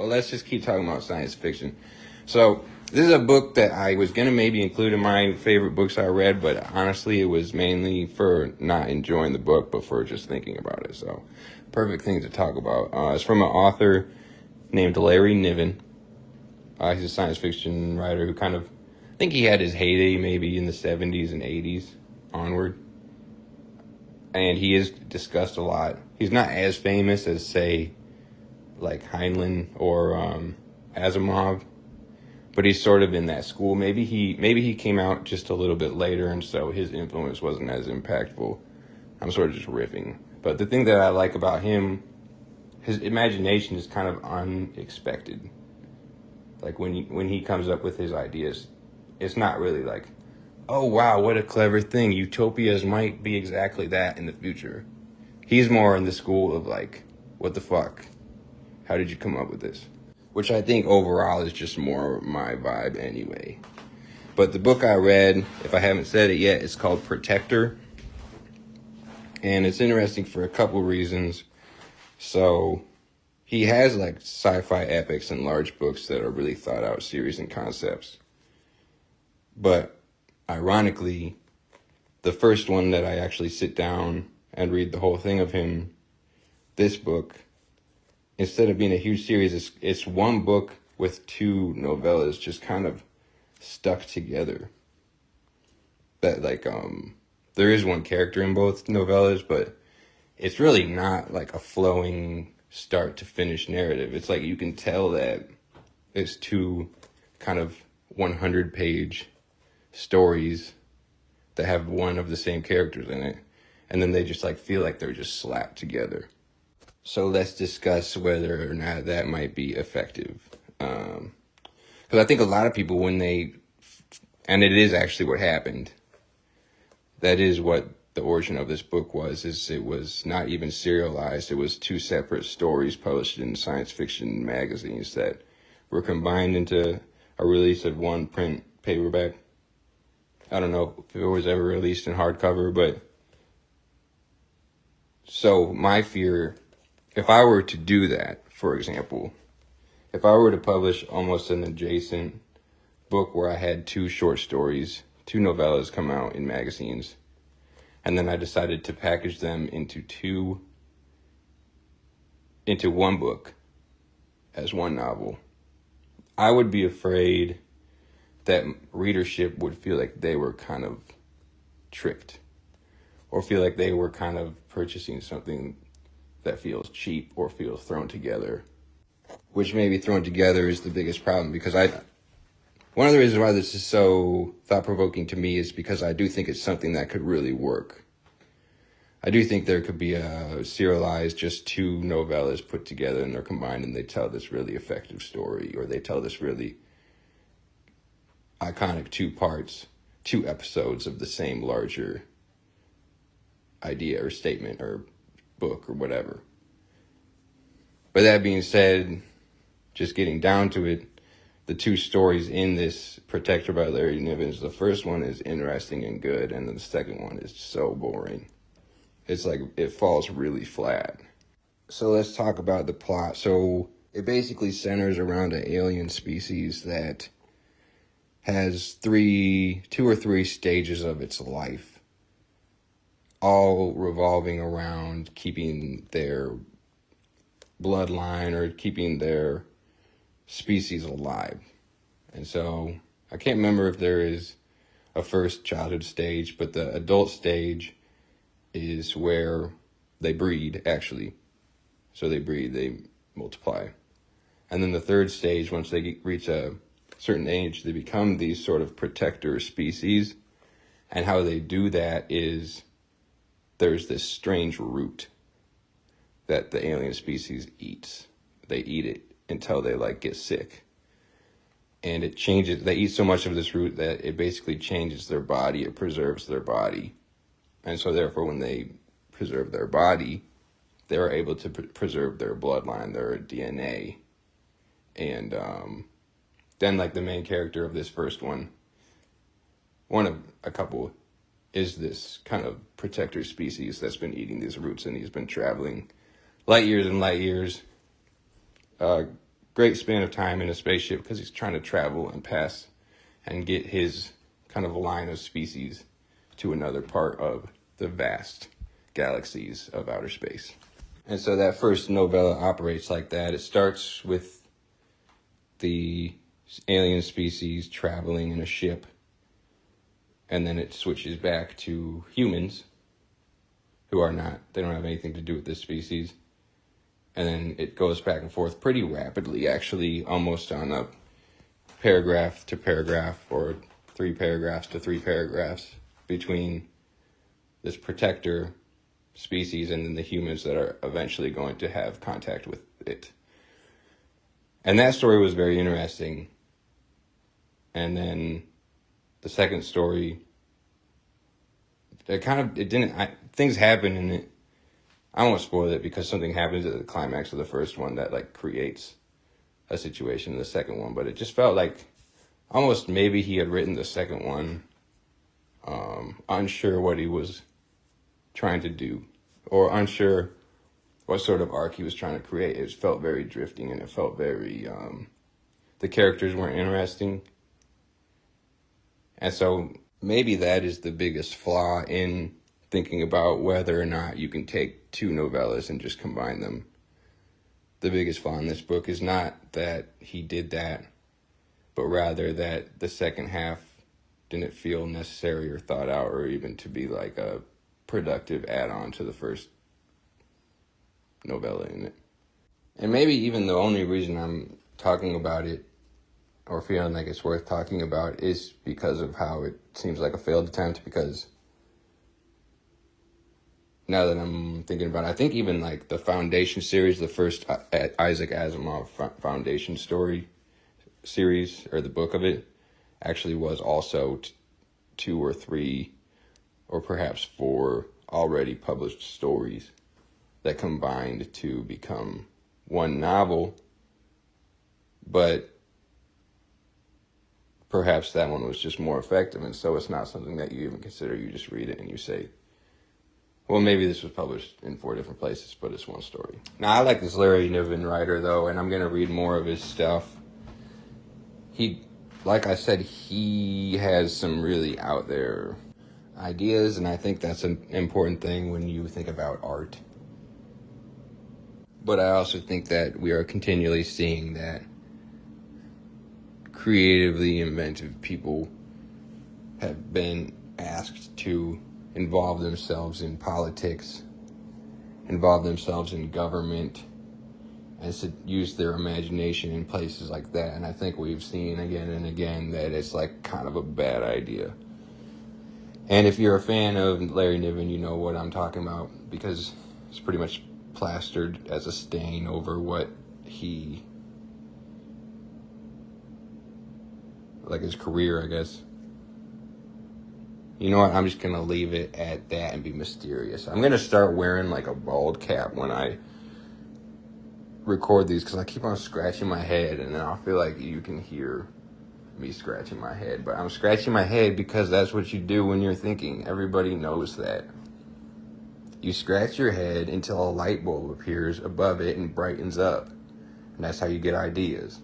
let's just keep talking about science fiction. So this is a book that I was going to maybe include in my favorite books I read, but honestly, it was mainly for not enjoying the book, but for just thinking about it. So perfect thing to talk about. It's from an author named Larry Niven. He's a science fiction writer who kind of, I think he had his heyday maybe in the 70s and 80s onward. And he is discussed a lot. He's not as famous as, say, like Heinlein or Asimov, but he's sort of in that school. Maybe he came out just a little bit later, and so his influence wasn't as impactful. I'm sort of just riffing. But the thing that I like about him, his imagination is kind of unexpected. Like when he comes up with his ideas, it's not really like, oh wow, what a clever thing. Utopias might be exactly that in the future. He's more in the school of like, what the fuck? How did you come up with this? Which I think overall is just more my vibe anyway. But the book I read, if I haven't said it yet, it's called Protector. And it's interesting for a couple reasons. So he has like sci-fi epics and large books that are really thought out series and concepts. But ironically, the first one that I actually sit down and read the whole thing of him, this book, instead of being a huge series, it's one book with two novellas just kind of stuck together. That like there is one character in both novellas, but it's really not like a flowing start to finish narrative. It's like you can tell that it's two kind of 100-page stories that have one of the same characters in it, and then they just like feel like they're just slapped together. So let's discuss whether or not that might be effective. Because I think a lot of people, when they, and it is actually what happened, that is what the origin of this book was, is it was not even serialized. It was two separate stories published in science fiction magazines that were combined into a release of one print paperback. I don't know if it was ever released in hardcover, but so my fear, if I were to do that, for example, if I were to publish almost an adjacent book where I had two short stories, two novellas come out in magazines, and then I decided to package them into one book as one novel, I would be afraid that readership would feel like they were kind of tricked, or feel like they were kind of purchasing something that feels cheap or feels thrown together, which maybe thrown together is the biggest problem. Because one of the reasons why this is so thought-provoking to me is because I do think it's something that could really work. I do think there could be a serialized, just two novellas put together and they're combined and they tell this really effective story, or they tell this really iconic two episodes of the same larger idea or statement or book or whatever. But that being said, just getting down to it, the two stories in this Protector by Larry Niven, the first one is interesting and good, and then the second one is so boring. It's like it falls really flat. So let's talk about the plot. So it basically centers around an alien species that has two or three stages of its life, all revolving around keeping their bloodline or keeping their species alive. And so I can't remember if there is a first childhood stage, but the adult stage is where they breed, actually. So they breed, they multiply. And then the third stage, once they reach a certain age, they become these sort of protector species. And how they do that is there's this strange root that the alien species eats. They eat it until they like get sick. And it changes, they eat so much of this root that it basically changes their body, it preserves their body. And so therefore when they preserve their body, they're able to preserve their bloodline, their DNA. And then like the main character of this first one of a couple, is this kind of protector species that's been eating these roots, and he's been traveling light years and light years, great span of time in a spaceship because he's trying to travel and pass and get his kind of line of species to another part of the vast galaxies of outer space. And so that first novella operates like that. It starts with the alien species traveling in a ship, and then it switches back to humans who are not, they don't have anything to do with this species. And then it goes back and forth pretty rapidly, actually, almost on a paragraph to paragraph or 3 paragraphs to 3 paragraphs between this protector species and then the humans that are eventually going to have contact with it. And that story was very interesting. And then the second story, things happen in it. I won't spoil it because something happens at the climax of the first one that like creates a situation in the second one. But it just felt like almost maybe he had written the second one, unsure what he was trying to do or unsure what sort of arc he was trying to create. It felt very drifting and it felt very, the characters weren't interesting. And so maybe that is the biggest flaw in thinking about whether or not you can take 2 novellas and just combine them. The biggest flaw in this book is not that he did that, but rather that the second half didn't feel necessary or thought out or even to be like a productive add-on to the first novella in it. And maybe even the only reason I'm talking about it or feeling like it's worth talking about is because of how it seems like a failed attempt, because now that I'm thinking about it, I think even like the Foundation series, the first Isaac Asimov Foundation story series, or the book of it, actually was also 2 or 3 or perhaps 4 already published stories that combined to become one novel. But perhaps that one was just more effective, and so it's not something that you even consider. You just read it and you say, well, maybe this was published in 4 different places, but it's one story. Now, I like this Larry Niven writer, though, and I'm going to read more of his stuff. Like I said, he has some really out there ideas, and I think that's an important thing when you think about art. But I also think that we are continually seeing that creatively inventive people have been asked to involve themselves in politics, involve themselves in government, and to use their imagination in places like that. And I think we've seen again and again that it's like kind of a bad idea. And if you're a fan of Larry Niven, you know what I'm talking about, because it's pretty much plastered as a stain over what he, like his career, I guess. You know what? I'm just going to leave it at that and be mysterious. I'm going to start wearing like a bald cap when I record these, because I keep on scratching my head, and then I feel like you can hear me scratching my head. But I'm scratching my head because that's what you do when you're thinking. Everybody knows that. You scratch your head until a light bulb appears above it and brightens up. And that's how you get ideas.